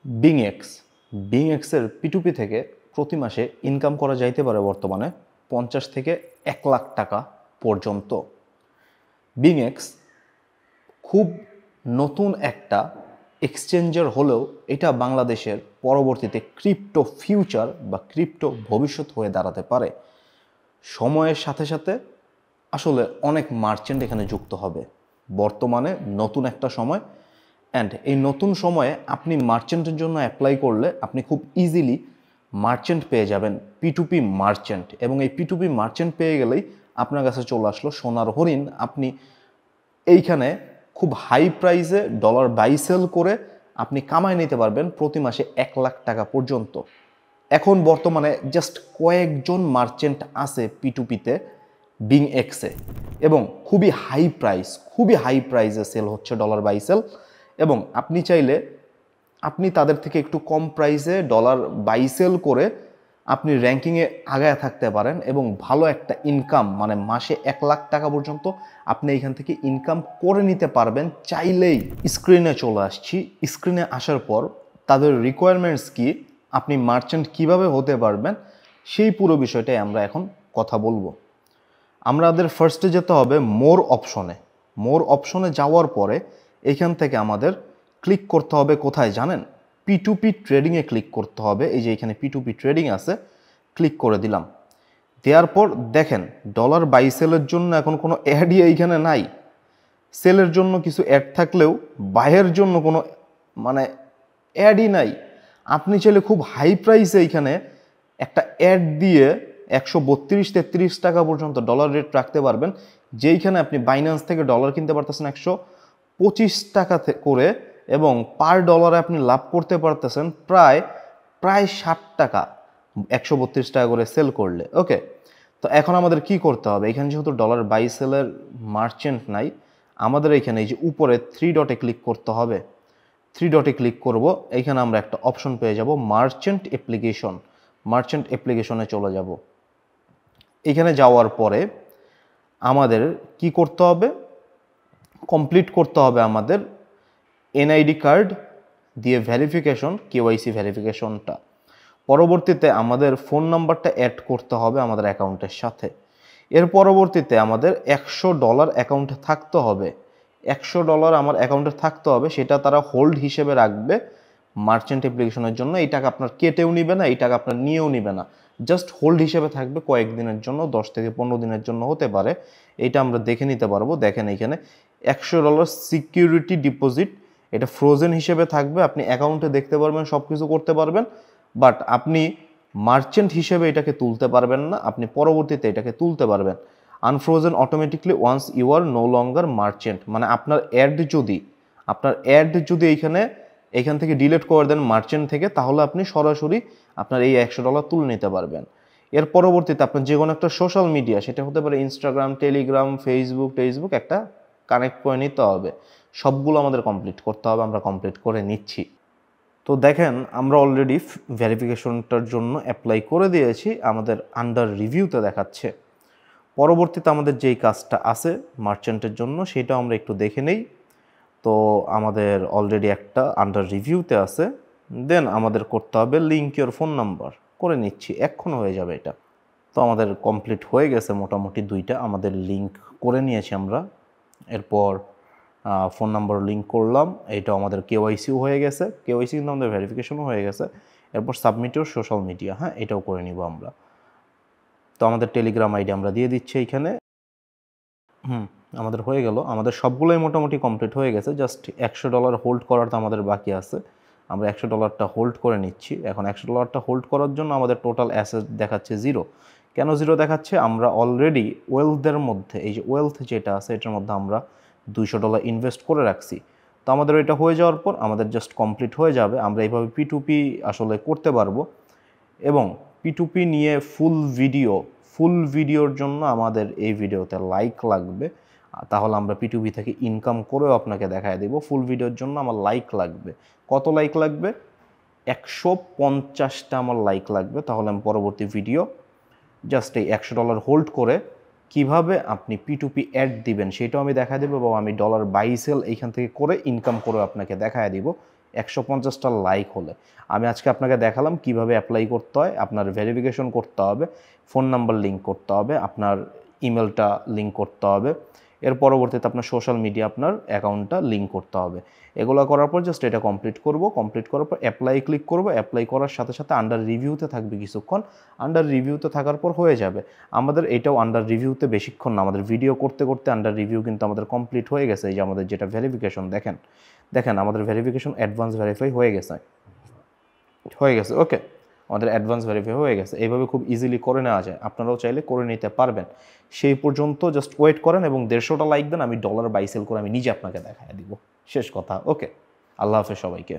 বিংএক্স বিংএক্সের পিটুপি থেকে প্রতি মাসে ইনকাম করা যাইতে পারে বর্তমানে 50 থেকে 1 লাখ টাকা পর্যন্ত। বিংএক্স খুব নতুন একটা এক্সচেঞ্জার হলেও এটা বাংলাদেশের পরবর্তীতে ক্রিপ্টো ফিউচার বা ক্রিপ্টো ভবিষ্যৎ হয়ে দাঁড়াতে পারে। সময়ের সাথে সাথে আসলে অনেক মার্চেন্ট এখানে যুক্ত হবে। বর্তমানে নতুন একটা সময়, অ্যান্ড এই নতুন সময়ে আপনি মার্চেন্টের জন্য অ্যাপ্লাই করলে আপনি খুব ইজিলি মার্চেন্ট পেয়ে যাবেন, পিটুপি মার্চেন্ট। এবং এই পিটুপি মার্চেন্ট পেয়ে গেলেই আপনার কাছে চলে আসলো সোনার হরিণ। আপনি এইখানে খুব হাই প্রাইসে ডলার বাই সেল করে আপনি কামায় নিতে পারবেন প্রতি মাসে 1 লাখ টাকা পর্যন্ত। এখন বর্তমানে জাস্ট কয়েকজন মার্চেন্ট আছে পিটুপিতে বিংএক্সে, এবং খুবই হাই প্রাইসে সেল হচ্ছে ডলার বাই সেল। এবং আপনি চাইলে আপনি তাদের থেকে একটু কম প্রাইসে ডলার বাই সেল করে আপনি র্যাঙ্কিংয়ে আগায় থাকতে পারেন এবং ভালো একটা ইনকাম, মানে মাসে 1 লাখ টাকা পর্যন্ত আপনি এখান থেকে ইনকাম করে নিতে পারবেন চাইলেই। স্ক্রিনে চলে আসছি। স্ক্রিনে আসার পর তাদের রিকোয়ারমেন্টস কি, আপনি মার্চেন্ট কিভাবে হতে পারবেন, সেই পুরো বিষয়টাই আমরা এখন কথা বলবো। আমাদের ফার্স্টে যেতে হবে মোর অপশনে যাওয়ার পরে এখান থেকে আমাদের ক্লিক করতে হবে কোথায় জানেন? পিটুপি ট্রেডিংয়ে ক্লিক করতে হবে। এই যে এখানে পিটুপি ট্রেডিং আছে, ক্লিক করে দিলাম। দেওয়ার পর দেখেন ডলার বাই সেলের জন্য এখন কোনো অ্যাডই এইখানে নাই। সেলের জন্য কিছু অ্যাড থাকলেও বাইয়ের জন্য কোনো অ্যাডই নাই। আপনি চাইলে খুব হাই প্রাইসে এইখানে একটা অ্যাড দিয়ে 132-33 টাকা পর্যন্ত ডলার রেট রাখতে পারবেন, যেইখানে আপনি বাইন্যান্স থেকে ডলার কিনতে পারতেছেন 125 টাকা করে, এবং পার ডলারে আপনি লাভ করতে পারতেছেন প্রায় 60 টাকা 132 টাকা করে সেল করলে। ওকে, তো এখন আমাদের কি করতে হবে? এখানে যেহেতু ডলার বাই সেলের মার্চেন্ট নাই, আমাদের এখানে এই যে উপরে 3 ডটে ক্লিক করতে হবে। 3 ডটে ক্লিক করব, এইখানে আমরা একটা অপশন পেয়ে যাব মার্চেন্ট অ্যাপ্লিকেশনে চলে যাব। এখানে যাওয়ার পরে আমাদের কি করতে হবে? কমপ্লিট করতে হবে আমাদের এনআইডি কার্ড দিয়ে ভেরিফিকেশন, কেওয়াইসি ভেরিফিকেশনটা। পরবর্তীতে আমাদের ফোন নাম্বারটা অ্যাড করতে হবে আমাদের অ্যাকাউন্টের সাথে। এর পরবর্তীতে আমাদের $100 অ্যাকাউন্টে থাকতে হবে। $100 আমার অ্যাকাউন্টে থাকতে হবে, সেটা তারা হোল্ড হিসেবে রাখবে মার্চেন্ট অ্যাপ্লিকেশনের জন্য। এই টাকা আপনার কেটেও নিবে না, এই টাকা আপনার নিয়েও নিবে না, জাস্ট হোল্ড হিসেবে থাকবে কয়েকদিনের জন্য, 10 থেকে 15 দিনের জন্য হতে পারে। এইটা আমরা দেখে নিতে পারবো। দেখেন এখানে $100 সিকিউরিটি ডিপোজিট, এটা ফ্রোজেন হিসেবে থাকবে। আপনি অ্যাকাউন্টে দেখতে পারবেন, সব কিছু করতে পারবেন, বাট আপনি মার্চেন্ট হিসেবে এটাকে তুলতে পারবেন না। আপনি পরবর্তীতে এটাকে তুলতে পারবেন unfrozen automatically once you are no longer merchant. মানে আপনার অ্যাড যদি এইখান থেকে ডিলিট করে দেন মার্চেন্ট থেকে, তাহলে আপনি সরাসরি আপনার এই $100 তুলে নিতে পারবেন। এর পরবর্তীতে আপনার যে কোনো একটা সোশ্যাল মিডিয়া, সেটা হতে পারে ইনস্টাগ্রাম, টেলিগ্রাম, ফেসবুক একটা কানেক্ট করে নিতে হবে। সবগুলো আমাদের কমপ্লিট করতে হবে, আমরা কমপ্লিট করে নিচ্ছি। তো দেখেন আমরা অলরেডি ভেরিফিকেশনটার জন্য অ্যাপ্লাই করে দিয়েছি, আমাদের আন্ডার রিভিউতে দেখাচ্ছে। পরবর্তীতে আমাদের যেই কাজটা আছে মার্চেন্টের জন্য, সেটা আমরা একটু দেখে নেই। তো আমাদের অলরেডি একটা আন্ডার রিভিউতে আছে, দেন আমাদের করতে হবে লিঙ্ক ইওর ফোন নাম্বার। করে নিচ্ছি, এক্ষুনি হয়ে যাবে এটা। তো আমাদের কমপ্লিট হয়ে গেছে মোটামুটি 2টা আমাদের লিঙ্ক করে নিয়েছি আমরা। এরপর ফোন নাম্বার লিঙ্ক করলাম, এইটাও আমাদের কেওয়াইসিও হয়ে গেছে, কেওয়াইসি কিন্তু আমাদের ভেরিফিকেশনও হয়ে গেছে। এরপর সাবমিট ইওর সোশ্যাল মিডিয়া, হ্যাঁ এটাও করে নিব আমরা। তো আমাদের টেলিগ্রাম আইডি আমরা দিয়ে দিচ্ছি এইখানে। আমাদের হয়ে গেল, আমাদের সবগুলোই মোটামুটি কমপ্লিট হয়ে গেছে। জাস্ট $100 হোল্ড করাটা আমাদের বাকি আছে, আমরা $100টা হোল্ড করে নিচ্ছি। এখন $100টা হোল্ড করার জন্য আমাদের টোটাল অ্যাসেট দেখাচ্ছে 0। কেন 0 দেখাচ্ছে? আমরা অলরেডি ওয়েলথের মধ্যে, এই যে ওয়েলথ যেটা আছে এটার মধ্যে আমরা $200 ইনভেস্ট করে রাখছি। তো আমাদের এটা হয়ে যাওয়ার পর আমাদের জাস্ট কমপ্লিট হয়ে যাবে। আমরা এইভাবে পিটুপি আসলে করতে পারবো। এবং পিটুপি নিয়ে ফুল ভিডিওর জন্য আমাদের এই ভিডিওতে লাইক লাগবে, তাহলে আমরা পিটুপি থেকে ইনকাম করেও আপনাকে দেখায় দেব। ফুল ভিডিওর জন্য আমার লাইক লাগবে। কত লাইক লাগবে? 150টা আমার লাইক লাগবে, তাহলে আমি পরবর্তী ভিডিও জাস্ট এই $100 হোল্ড করে কিভাবে আপনি পিটুপি অ্যাড দিবেন সেটাও আমি দেখায় দেবো, এবং আমি ডলার বাই সেল এইখান থেকে করে ইনকাম করে আপনাকে দেখায় দিব 150টা লাইক হলে। আমি আজকে আপনাকে দেখালাম কিভাবে অ্যাপ্লাই করতে হয়। আপনার ভেরিফিকেশন করতে হবে, ফোন নাম্বার লিঙ্ক করতে হবে, আপনার ইমেলটা লিঙ্ক করতে হবে, এর পরবর্তীতে আপনার সোশ্যাল মিডিয়া আপনার অ্যাকাউন্টটা লিঙ্ক করতে হবে। এগুলো করার পর জাস্ট এটা কমপ্লিট করব, কমপ্লিট করার পর অ্যাপ্লাই ক্লিক করব। অ্যাপ্লাই করার সাথে সাথে আন্ডার রিভিউতে থাকবে কিছুক্ষণ, আন্ডার রিভিউতে থাকার পর হয়ে যাবে। আমাদের এটাও আন্ডার রিভিউতে বেশিক্ষণ না, আমাদের ভিডিও করতে করতে আন্ডার রিভিউ কিন্তু আমাদের কমপ্লিট হয়ে গেছে। এই যে আমাদের যেটা ভেরিফিকেশন দেখেন, আমাদের ভেরিফিকেশন অ্যাডভান্স ভেরিফাই হয়ে গেছে, ওকে, আমাদের অ্যাডভান্স ভেরিফাই হয়ে গেছে। এইভাবে খুব ইজিলি করে নেওয়া যায়, আপনারাও চাইলে করে নিতে পারবেন। সেই পর্যন্ত জাস্ট ওয়েট করেন এবং 150টা লাইক দেন, আমি ডলার বাই সেল করে আমি নিজে আপনাকে দেখায় দিব। শেষ কথা, ওকে। আল্লাহ হাফেজ সবাইকে।